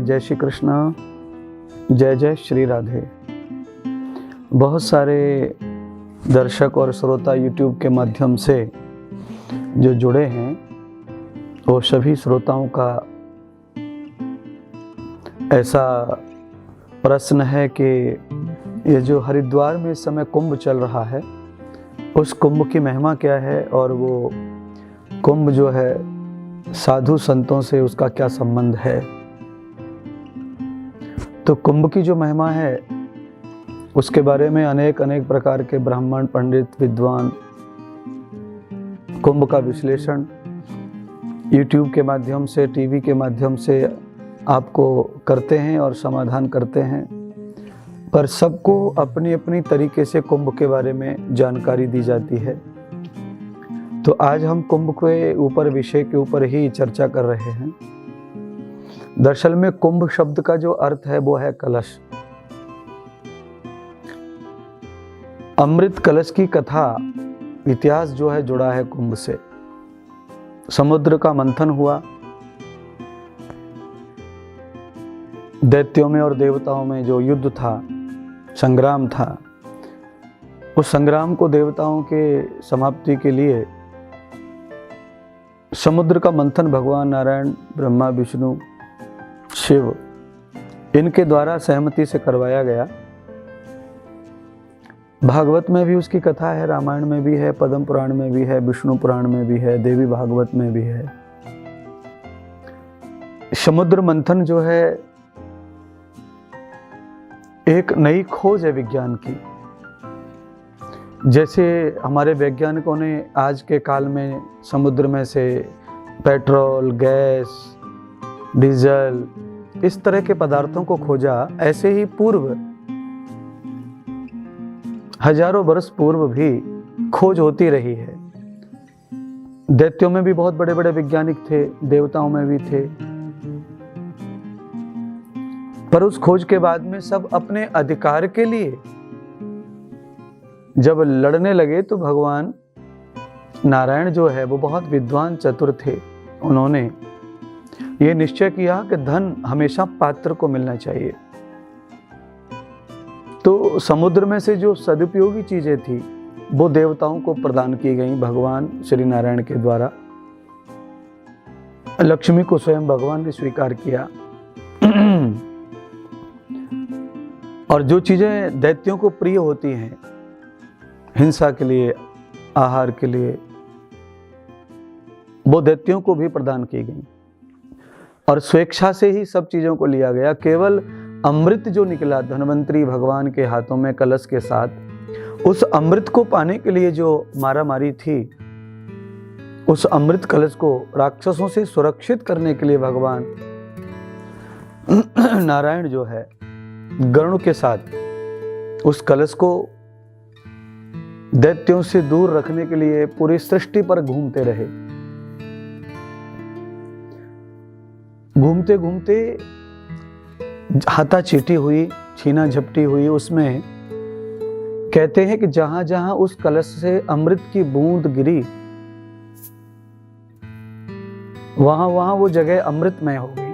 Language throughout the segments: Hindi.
जय श्री कृष्ण, जय जय श्री राधे। बहुत सारे दर्शक और श्रोता YouTube के माध्यम से जो जुड़े हैं, वो सभी श्रोताओं का ऐसा प्रश्न है कि ये जो हरिद्वार में इस समय कुंभ चल रहा है, उस कुंभ की महिमा क्या है और वो कुंभ जो है साधु संतों से उसका क्या संबंध है। तो कुंभ की जो महिमा है उसके बारे में अनेक प्रकार के ब्राह्मण, पंडित, विद्वान कुंभ का विश्लेषण YouTube के माध्यम से, टीवी के माध्यम से आपको करते हैं और समाधान करते हैं, पर सबको अपनी अपनी तरीके से कुंभ के बारे में जानकारी दी जाती है। तो आज हम कुंभ के ऊपर, विषय के ऊपर ही चर्चा कर रहे हैं। दरअसल में कुंभ शब्द का जो अर्थ है वो है कलश। अमृत कलश की कथा, इतिहास जो है जुड़ा है कुंभ से। समुद्र का मंथन हुआ, दैत्यों में और देवताओं में जो युद्ध था, संग्राम था, उस संग्राम को देवताओं के समाप्ति के लिए समुद्र का मंथन भगवान नारायण, ब्रह्मा, विष्णु, शिव, इनके द्वारा सहमति से करवाया गया। भागवत में भी उसकी कथा है, रामायण में भी है, पद्म पुराण में भी है, विष्णु पुराण में भी है, देवी भागवत में भी है। समुद्र मंथन जो है एक नई खोज है विज्ञान की। जैसे हमारे वैज्ञानिकों ने आज के काल में समुद्र में से पेट्रोल, गैस, डीजल, इस तरह के पदार्थों को खोजा, ऐसे ही पूर्व हजारों वर्ष पूर्व भी खोज होती रही है। दैत्यों में भी बहुत बड़े बड़े वैज्ञानिक थे, देवताओं में भी थे, पर उस खोज के बाद में सब अपने अधिकार के लिए जब लड़ने लगे तो भगवान नारायण जो है वो बहुत विद्वान, चतुर थे। उन्होंने ये निश्चय किया कि धन हमेशा पात्र को मिलना चाहिए। तो समुद्र में से जो सदुपयोगी चीजें थी वो देवताओं को प्रदान की गई भगवान श्री नारायण के द्वारा। लक्ष्मी को स्वयं भगवान ने स्वीकार किया और जो चीजें दैत्यों को प्रिय होती हैं, हिंसा के लिए, आहार के लिए, वो दैत्यों को भी प्रदान की गई और स्वेच्छा से ही सब चीजों को लिया गया। केवल अमृत जो निकला धन्वंतरी भगवान के हाथों में कलश के साथ, उस अमृत को पाने के लिए जो मारामारी थी, उस अमृत कलश को राक्षसों से सुरक्षित करने के लिए भगवान नारायण जो है गरुड़ के साथ उस कलश को दैत्यों से दूर रखने के लिए पूरी सृष्टि पर घूमते रहे। घूमते घूमते हाथा चीटी हुई, छीना झपटी हुई। उसमें कहते हैं कि जहां जहां उस कलश से अमृत की बूंद गिरी, वहां वहां वो जगह अमृतमय हो गई।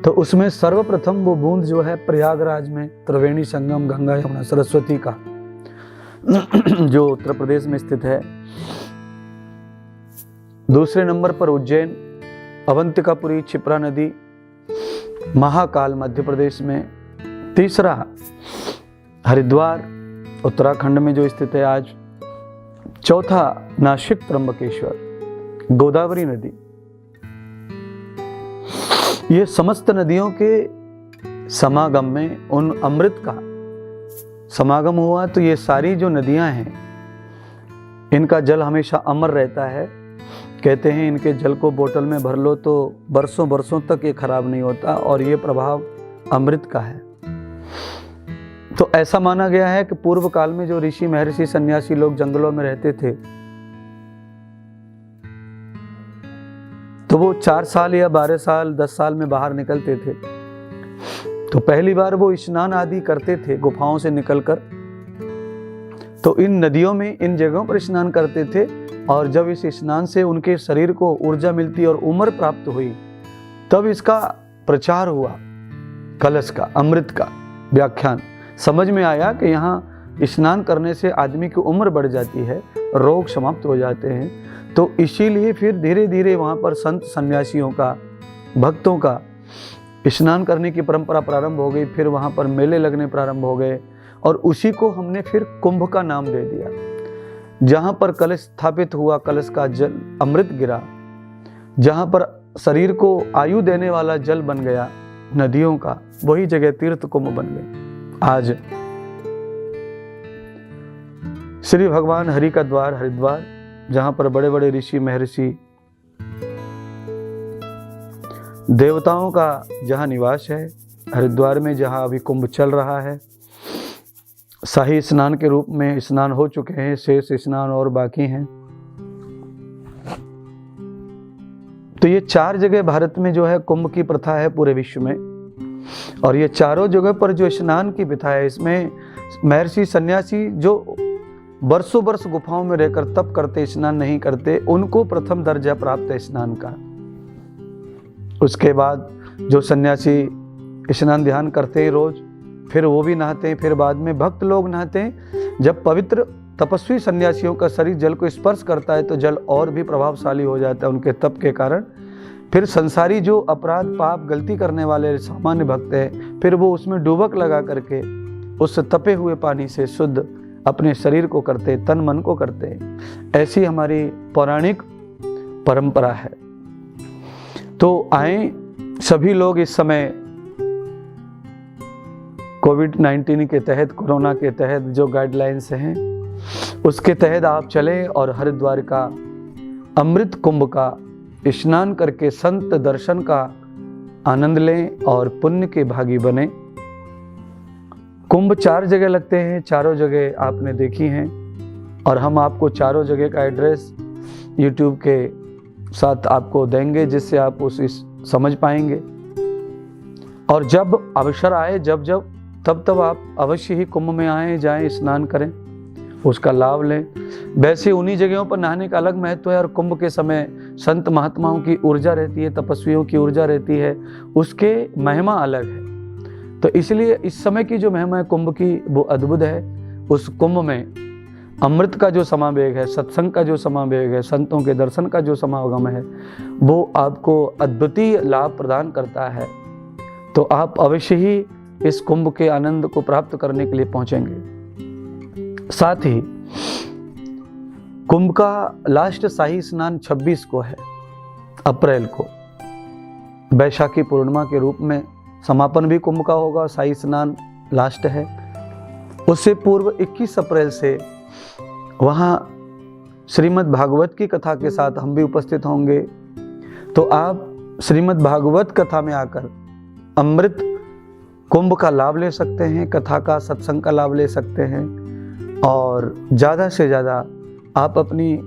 तो उसमें सर्वप्रथम वो बूंद जो है प्रयागराज में त्रिवेणी संगम, गंगा यमुना सरस्वती का, जो उत्तर प्रदेश में स्थित है। दूसरे नंबर पर उज्जैन, अवंतिकापुरी, क्षिप्रा नदी, महाकाल मध्य प्रदेश में। तीसरा हरिद्वार उत्तराखंड में जो स्थित है आज। चौथा नासिक त्र्यंबकेश्वर, गोदावरी नदी। ये समस्त नदियों के समागम में उन अमृत का समागम हुआ। तो ये सारी जो नदियां हैं, इनका जल हमेशा अमर रहता है। कहते हैं इनके जल को बोतल में भर लो तो बरसों बरसों तक ये खराब नहीं होता, और ये प्रभाव अमृत का है। तो ऐसा माना गया है कि पूर्व काल में जो ऋषि, महर्षि, सन्यासी लोग जंगलों में रहते थे, तो वो 4 साल या 12 साल, 10 साल में बाहर निकलते थे। तो पहली बार वो स्नान आदि करते थे गुफाओं से निकलकर। तो इन नदियों में, इन जगहों पर स्नान करते थे, और जब इस स्नान से उनके शरीर को ऊर्जा मिलती और उम्र प्राप्त हुई, तब इसका प्रचार हुआ कलश का, अमृत का व्याख्यान, समझ में आया कि यहाँ स्नान करने से आदमी की उम्र बढ़ जाती है, रोग समाप्त हो जाते हैं। तो इसीलिए फिर धीरे धीरे वहाँ पर संत सन्यासियों का, भक्तों का स्नान करने की परंपरा प्रारंभ हो गई। फिर वहाँ पर मेले लगने प्रारंभ हो गए और उसी को हमने फिर कुंभ का नाम दे दिया। जहाँ पर कलश स्थापित हुआ, कलश का जल अमृत गिरा, जहाँ पर शरीर को आयु देने वाला जल बन गया नदियों का, वही जगह तीर्थ कुंभ बन गए। आज श्री भगवान हरि का द्वार हरिद्वार, जहाँ पर बड़े बड़े ऋषि महर्षि देवताओं का जहाँ निवास है, हरिद्वार में जहाँ अभी कुंभ चल रहा है, शाही स्नान के रूप में स्नान हो चुके हैं, शेष स्नान और बाकी हैं। तो ये 4 जगह भारत में जो है कुंभ की प्रथा है पूरे विश्व में, और ये चारों जगह पर जो स्नान की प्रथा है, इसमें महर्षि सन्यासी जो वर्षों वर्ष गुफाओं में रहकर तप करते, स्नान नहीं करते, उनको प्रथम दर्जा प्राप्त है स्नान का। उसके बाद जो सन्यासी स्नान ध्यान करते हैं रोज, फिर वो भी नहाते हैं, फिर बाद में भक्त लोग नहाते हैं। जब पवित्र तपस्वी सन्यासियों का शरीर जल को स्पर्श करता है तो जल और भी प्रभावशाली हो जाता है उनके तप के कारण। फिर संसारी जो अपराध पाप गलती करने वाले सामान्य भक्त हैं, फिर वो उसमें डुबक लगा करके उस तपे हुए पानी से शुद्ध अपने शरीर को करते, तन मन को करते। ऐसी हमारी पौराणिक परंपरा है। तो आए सभी लोग इस समय कोविड-19 के तहत, कोरोना के तहत जो गाइडलाइंस हैं उसके तहत आप चलें और हरिद्वार का अमृत कुंभ का स्नान करके संत दर्शन का आनंद लें और पुण्य के भागी बने। कुंभ 4 जगह लगते हैं, चारों जगह आपने देखी हैं, और हम आपको चारों जगह का एड्रेस YouTube के साथ आपको देंगे, जिससे आप उस समझ पाएंगे। और जब अवसर आए, तब आप अवश्य ही कुंभ में आएँ, जाएं, स्नान करें, उसका लाभ लें। वैसे उन्हीं जगहों पर नहाने का अलग महत्व है, और कुंभ के समय संत महात्माओं की ऊर्जा रहती है, तपस्वियों की ऊर्जा रहती है, उसके महिमा अलग है। तो इसलिए इस समय की जो महिमा है कुंभ की, वो अद्भुत है। उस कुंभ में अमृत का जो समावेग है, सत्संग का जो समावेग है, संतों के दर्शन का जो समागम है, वो आपको अद्वितीय लाभ प्रदान करता है। तो आप अवश्य ही इस कुंभ के आनंद को प्राप्त करने के लिए पहुंचेंगे। साथ ही कुंभ का लास्ट शाही स्नान 26 को है, अप्रैल को, वैशाखी पूर्णिमा के रूप में समापन भी कुंभ का होगा, शाही स्नान लास्ट है। उससे पूर्व 21 अप्रैल से वहाँ श्रीमद् भागवत की कथा के साथ हम भी उपस्थित होंगे। तो आप श्रीमद् भागवत कथा में आकर अमृत कुंभ का लाभ ले सकते हैं, कथा का, सत्संग का लाभ ले सकते हैं, और ज़्यादा से ज़्यादा आप अपनी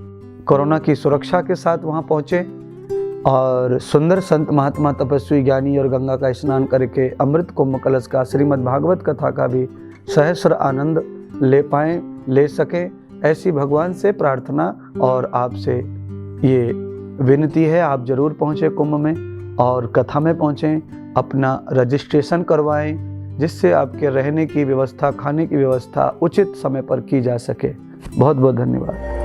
कोरोना की सुरक्षा के साथ वहाँ पहुँचें और सुंदर संत महात्मा तपस्वी ज्ञानी और गंगा का स्नान करके अमृत कुंभ कलश का, श्रीमद् भागवत कथा का भी सहस्र आनंद ले पाएँ, ले सकें। ऐसी भगवान से प्रार्थना और आपसे ये विनती है, आप जरूर पहुँचें कुंभ में और कथा में पहुँचें, अपना रजिस्ट्रेशन करवाएं, जिससे आपके रहने की व्यवस्था, खाने की व्यवस्था उचित समय पर की जा सके। बहुत बहुत धन्यवाद।